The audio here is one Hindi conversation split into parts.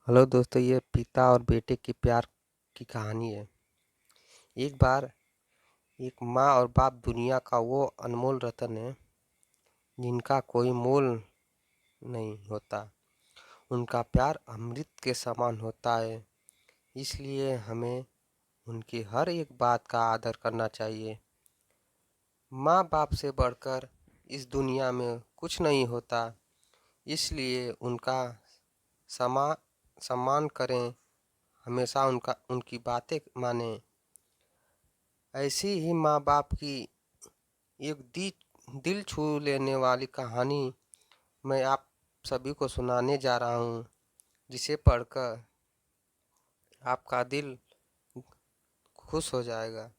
हेलो दोस्तों, ये पिता और बेटे के प्यार की कहानी है। एक बार एक माँ और बाप दुनिया का वो अनमोल रतन है जिनका कोई मोल नहीं होता। उनका प्यार अमृत के समान होता है, इसलिए हमें उनकी हर एक बात का आदर करना चाहिए। माँ बाप से बढ़कर इस दुनिया में कुछ नहीं होता, इसलिए उनका समा सम्मान करें, हमेशा उनकी बातें मानें। ऐसी ही माँ बाप की एक दिल छू लेने वाली कहानी मैं आप सभी को सुनाने जा रहा हूँ, जिसे पढ़कर आपका दिल खुश हो जाएगा।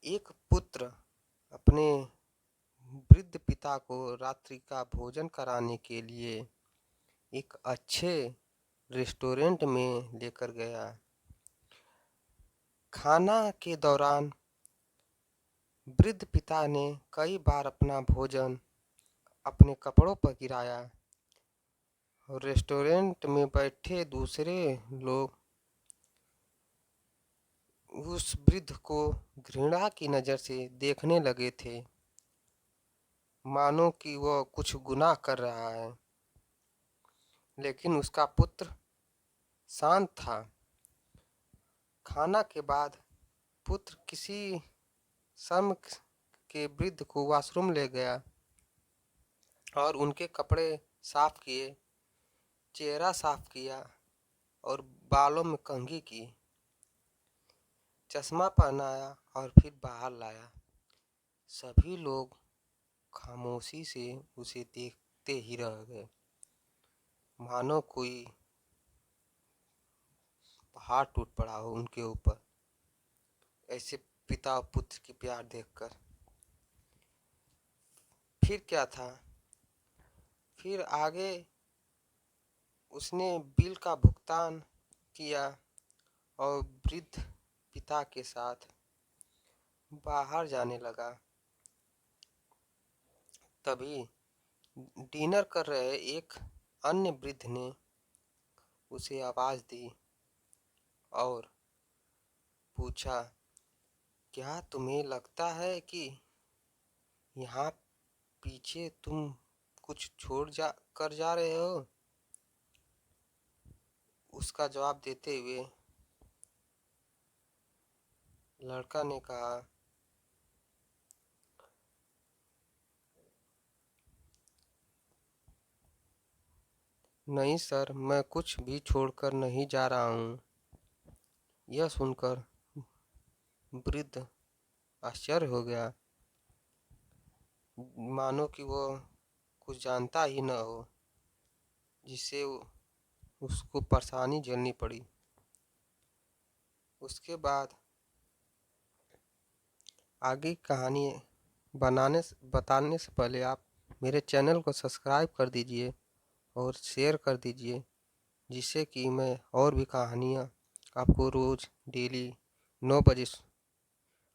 एक पुत्र अपने वृद्ध पिता को रात्रि का भोजन कराने के लिए एक अच्छे रेस्टोरेंट में लेकर गया। खाना के दौरान वृद्ध पिता ने कई बार अपना भोजन अपने कपड़ों पर गिराया और रेस्टोरेंट में बैठे दूसरे लोग उस वृद्ध को घृणा की नज़र से देखने लगे थे, मानो कि वह कुछ गुनाह कर रहा है। लेकिन उसका पुत्र शांत था। खाना के बाद पुत्र किसी शर्म के वृद्ध को वॉशरूम ले गया और उनके कपड़े साफ किए, चेहरा साफ किया और बालों में कंघी की, चश्मा पहनाया और फिर बाहर लाया। सभी लोग खामोशी से उसे देखते ही रह गए, मानो कोई पहाड़ टूट पड़ा हो उनके ऊपर। ऐसे पिता और पुत्र की प्यार देखकर फिर क्या था, फिर आगे उसने बिल का भुगतान किया और वृद्ध पिता के साथ बाहर जाने लगा। तभी डिनर कर रहे एक अन्य वृद्ध ने उसे आवाज़ दी और पूछा, क्या तुम्हें लगता है कि यहाँ पीछे तुम कुछ छोड़ जा रहे हो? उसका जवाब देते हुए लड़का ने कहा, नहीं सर, मैं कुछ भी छोड़कर नहीं जा रहा हूँ। यह सुनकर वृद्ध आश्चर्य हो गया, मानो कि वो कुछ जानता ही न हो, जिससे उसको परेशानी झेलनी पड़ी। उसके बाद आगे कहानी बताने से पहले आप मेरे चैनल को सब्सक्राइब कर दीजिए और शेयर कर दीजिए, जिससे कि मैं और भी कहानियाँ आपको रोज़ डेली 9 बजे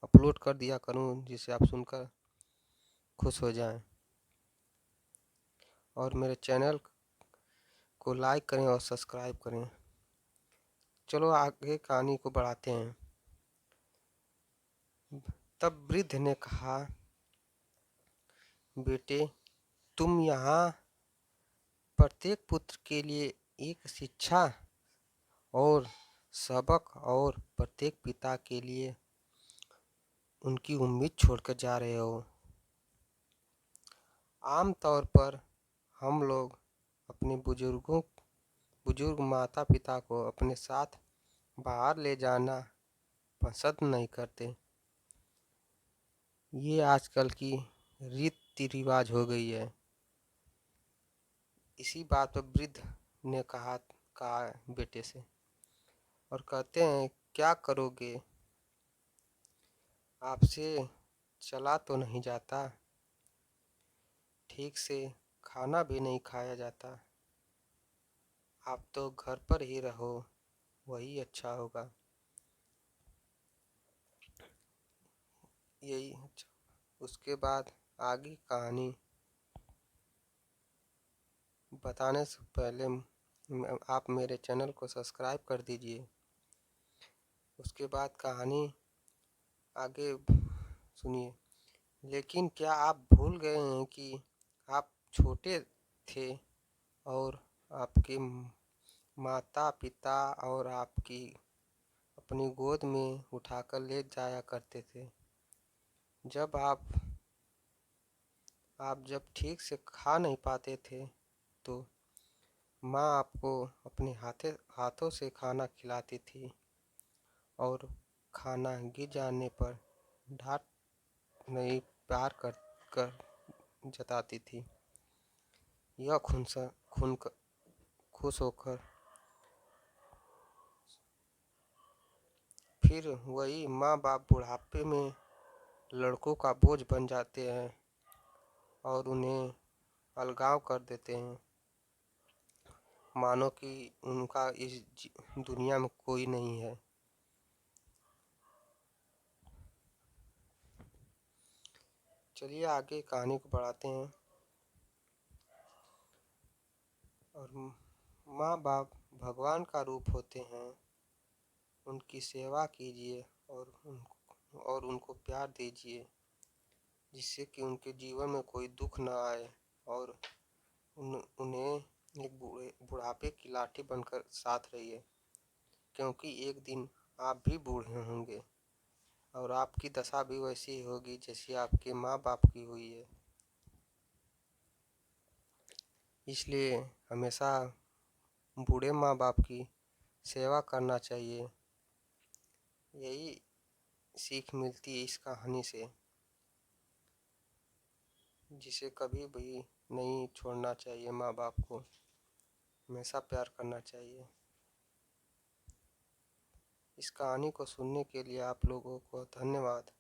अपलोड कर दिया करूँ, जिससे आप सुनकर खुश हो जाएं। और मेरे चैनल को लाइक करें और सब्सक्राइब करें। चलो आगे कहानी को बढ़ाते हैं। तब वृद्ध ने कहा, बेटे, तुम यहाँ प्रत्येक पुत्र के लिए एक शिक्षा और सबक और प्रत्येक पिता के लिए उनकी उम्मीद छोड़कर जा रहे हो। आम तौर पर हम लोग अपने बुजुर्ग माता पिता को अपने साथ बाहर ले जाना पसंद नहीं करते। ये आजकल की रीति रिवाज हो गई है। इसी बात पर वृद्ध ने कहा बेटे से, और कहते हैं, क्या करोगे? आपसे चला तो नहीं जाता, ठीक से खाना भी नहीं खाया जाता। आप तो घर पर ही रहो, वही अच्छा होगा। यही अच्छा। उसके बाद आगे कहानी बताने से पहले आप मेरे चैनल को सब्सक्राइब कर दीजिए। उसके बाद कहानी आगे सुनिए। लेकिन क्या आप भूल गए हैं कि आप छोटे थे और आपके माता पिता और आपकी अपनी गोद में उठाकर ले जाया करते थे। जब आप जब ठीक से खा नहीं पाते थे तो माँ आपको अपने हाथों से खाना खिलाती थी और खाना गिर जाने पर डांट नहीं प्यार कर जताती थी। यह खुश होकर फिर वही माँ बाप बुढ़ापे में लड़कों का बोझ बन जाते हैं और उन्हें अलगाव कर देते हैं, मानो कि उनका इस दुनिया में कोई नहीं है। चलिए आगे कहानी को बढ़ाते हैं। और माँ बाप भगवान का रूप होते हैं, उनकी सेवा कीजिए और उनको प्यार दीजिए, जिससे कि उनके जीवन में कोई दुख न आए और उन्हें एक बुढ़ापे की लाठी बनकर साथ रहिए, क्योंकि एक दिन आप भी बूढ़े होंगे और आपकी दशा भी वैसी ही होगी जैसी आपके माँ बाप की हुई है। इसलिए हमेशा बूढ़े माँ बाप की सेवा करना चाहिए। यही सीख मिलती है इस कहानी से, जिसे कभी भी नहीं छोड़ना चाहिए। माँ बाप को हमेशा प्यार करना चाहिए। इस कहानी को सुनने के लिए आप लोगों को धन्यवाद।